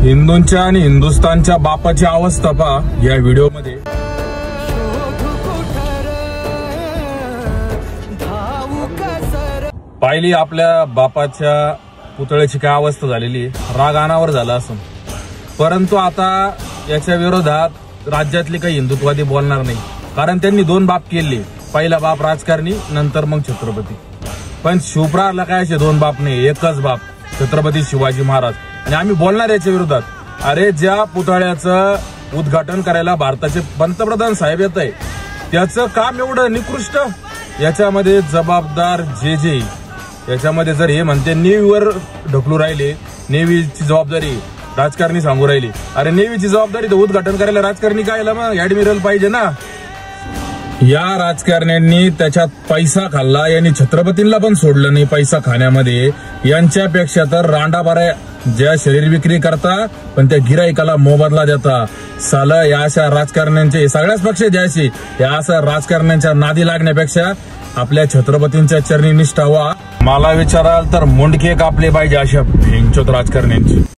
हिंदूंच्या आणि हिंदुस्थानच्या बापाची अवस्था पहा या व्हिडिओमध्ये। पाहिली आपल्या बापाच्या पुतळ्याची काय अवस्था झालेली, राग अनावर झाला असून, परंतु आता याच्या विरोधात राज्यातले काही हिंदुत्ववादी बोलणार नाही, कारण त्यांनी दोन बाप केले, पहिला बाप राजकारणी, नंतर मग छत्रपती। पण शिवप्रहारला काय असे दोन बाप नाही, एकच बाप छत्रपती शिवाजी महाराज। आणि आम्ही बोलणार याच्या विरोधात। अरे ज्या पुतळ्याचं उद्घाटन करायला भारताचे पंतप्रधान साहेब येत आहे, त्याचं काम एवढं निकृष्ट, याच्यामध्ये जबाबदार जे याच्यामध्ये जर हे म्हणते नेव्हीवर ढकलू राहिले, नेव्हीची जबाबदारी राजकारणी सांगू राहिली, अरे नेव्हीची जबाबदारी तर उद्घाटन करायला राजकारणी काय, मग ऍडमिरल पाहिजे ना। या राजकारण्यांनी त्याच्यात पैसा खाल्ला, यांनी छत्रपतींना पण सोडलं नाही पैसा खाण्यामध्ये। यांच्यापेक्षा तर रांडाबाऱ्या ज्या शरीर विक्री करता पण त्या गिराईकाला मोबदला देता, साल या अशा राजकारण्यांचे सगळ्याच पक्ष द्यायचे, या अशा राजकारण्यांच्या नादी लागण्यापेक्षा आपल्या छत्रपतींच्या चरणी निष्ठा व्हा। मला विचाराल तर मुंडके कापले पाहिजे अशा भेंचोत राजकारण्यांची।